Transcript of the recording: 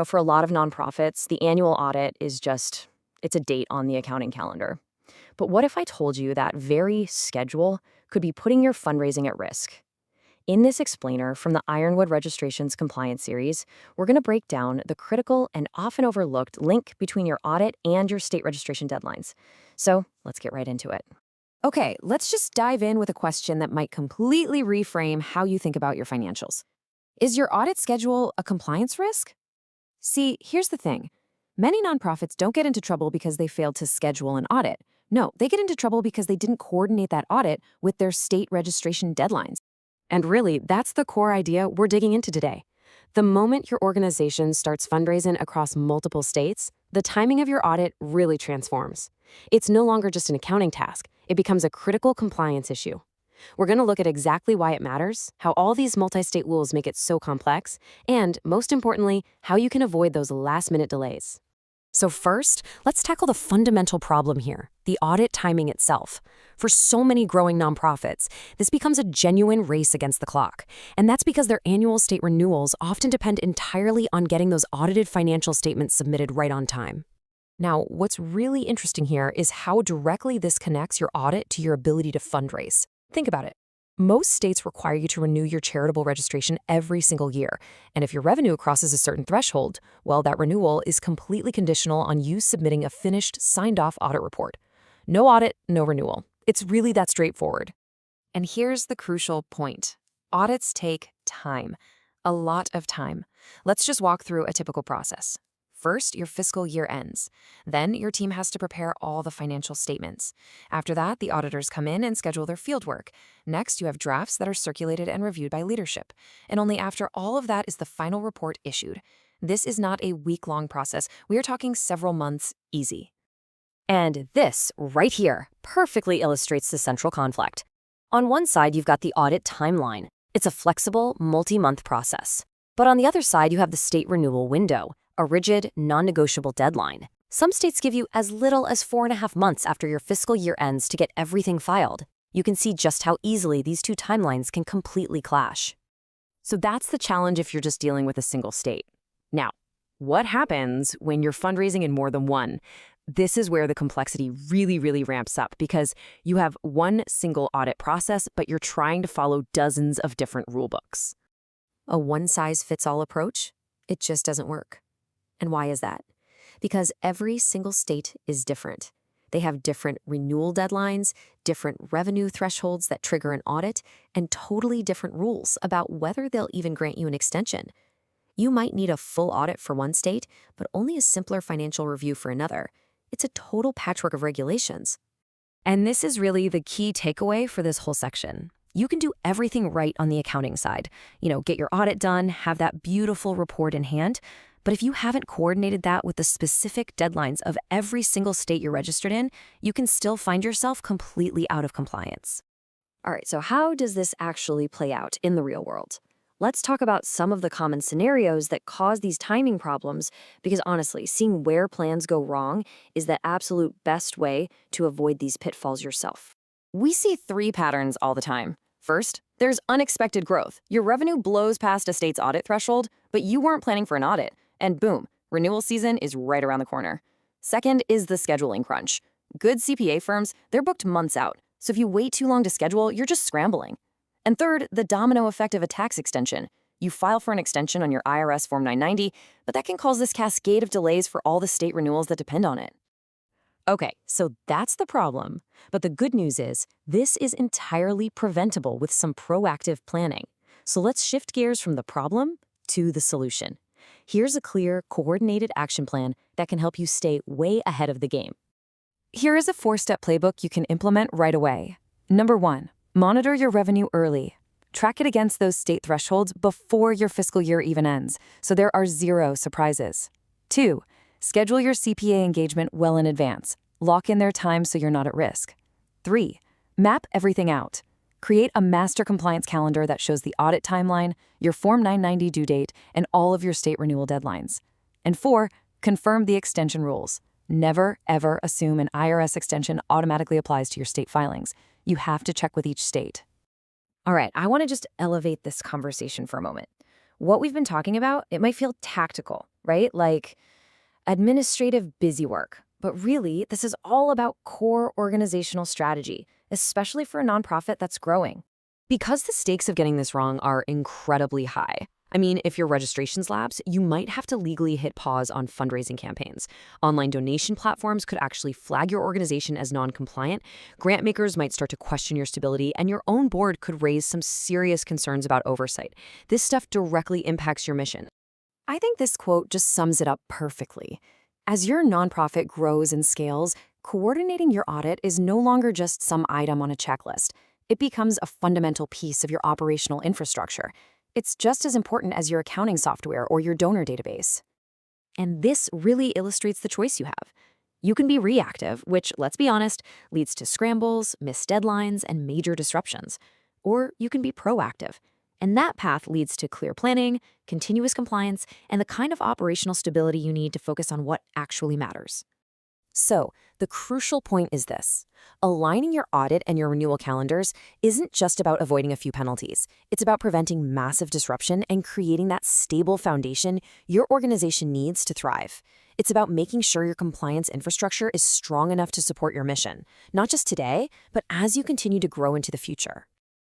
For a lot of nonprofits, the annual audit is it's a date on the accounting calendar. But what if I told you that very schedule could be putting your fundraising at risk? In this explainer from the Ironwood Registrations Compliance series, we're going to break down the critical and often overlooked link between your audit and your state registration deadlines. So let's get right into it. Okay, let's just dive in with a question that might completely reframe how you think about your financials. Is your audit schedule a compliance risk? See, here's the thing. Many nonprofits don't get into trouble because they failed to schedule an audit. No, they get into trouble because they didn't coordinate that audit with their state registration deadlines. And really, that's the core idea we're digging into today. The moment your organization starts fundraising across multiple states, the timing of your audit really transforms. It's no longer just an accounting task. It becomes a critical compliance issue. We're going to look at exactly why it matters, how all these multi-state rules make it so complex, and, most importantly, how you can avoid those last-minute delays. So first, let's tackle the fundamental problem here, the audit timing itself. For so many growing nonprofits, this becomes a genuine race against the clock. And that's because their annual state renewals often depend entirely on getting those audited financial statements submitted right on time. Now, what's really interesting here is how directly this connects your audit to your ability to fundraise. Think about it. Most states require you to renew your charitable registration every single year. And if your revenue crosses a certain threshold, well, that renewal is completely conditional on you submitting a finished, signed-off audit report. No audit, no renewal. It's really that straightforward. And here's the crucial point. Audits take time. A lot of time. Let's just walk through a typical process. First, your fiscal year ends. Then your team has to prepare all the financial statements. After that, the auditors come in and schedule their field work. Next, you have drafts that are circulated and reviewed by leadership. And only after all of that is the final report issued. This is not a week-long process. We are talking several months easy. And this, right here, perfectly illustrates the central conflict. On one side, you've got the audit timeline. It's a flexible, multi-month process. But on the other side, you have the state renewal window, a rigid, non-negotiable deadline. Some states give you as little as 4.5 months after your fiscal year ends to get everything filed. You can see just how easily these two timelines can completely clash. So that's the challenge if you're just dealing with a single state. Now, what happens when you're fundraising in more than one? This is where the complexity really ramps up because you have one single audit process, but you're trying to follow dozens of different rulebooks. A one-size-fits-all approach? It just doesn't work. And why is that? Because every single state is different. They have different renewal deadlines, different revenue thresholds that trigger an audit, and totally different rules about whether they'll even grant you an extension. You might need a full audit for one state, but only a simpler financial review for another. It's a total patchwork of regulations. And this is really the key takeaway for this whole section. You can do everything right on the accounting side. Get your audit done, have that beautiful report in hand. But if you haven't coordinated that with the specific deadlines of every single state you're registered in, you can still find yourself completely out of compliance. All right, so how does this actually play out in the real world? Let's talk about some of the common scenarios that cause these timing problems, because honestly, seeing where plans go wrong is the absolute best way to avoid these pitfalls yourself. We see 3 patterns all the time. First, there's unexpected growth. Your revenue blows past a state's audit threshold, but you weren't planning for an audit. And boom, renewal season is right around the corner. Second is the scheduling crunch. Good CPA firms, they're booked months out. So if you wait too long to schedule, you're just scrambling. And third, the domino effect of a tax extension. You file for an extension on your IRS Form 990, but that can cause this cascade of delays for all the state renewals that depend on it. Okay, so that's the problem. But the good news is, this is entirely preventable with some proactive planning. So let's shift gears from the problem to the solution. Here's a clear, coordinated action plan that can help you stay way ahead of the game. Here is a 4-step playbook you can implement right away. Number 1, monitor your revenue early. Track it against those state thresholds before your fiscal year even ends, so there are 0 surprises. 2, schedule your CPA engagement well in advance. Lock in their time so you're not at risk. 3, map everything out. Create a master compliance calendar that shows the audit timeline, your Form 990 due date, and all of your state renewal deadlines. And 4, confirm the extension rules. Never, ever assume an IRS extension automatically applies to your state filings. You have to check with each state. All right, I want to just elevate this conversation for a moment. What we've been talking about, it might feel tactical, right? Like administrative busy work. But really, this is all about core organizational strategy, especially for a nonprofit that's growing. Because the stakes of getting this wrong are incredibly high. I mean, if your registrations lapse, you might have to legally hit pause on fundraising campaigns. Online donation platforms could actually flag your organization as non-compliant. Grant makers might start to question your stability, and your own board could raise some serious concerns about oversight. This stuff directly impacts your mission. I think this quote just sums it up perfectly. As your nonprofit grows and scales, coordinating your audit is no longer just some item on a checklist. It becomes a fundamental piece of your operational infrastructure. It's just as important as your accounting software or your donor database. And this really illustrates the choice you have. You can be reactive, which, let's be honest, leads to scrambles, missed deadlines, and major disruptions. Or you can be proactive. And that path leads to clear planning, continuous compliance, and the kind of operational stability you need to focus on what actually matters. So, the crucial point is this. Aligning your audit and your renewal calendars isn't just about avoiding a few penalties. It's about preventing massive disruption and creating that stable foundation your organization needs to thrive. It's about making sure your compliance infrastructure is strong enough to support your mission, not just today, but as you continue to grow into the future.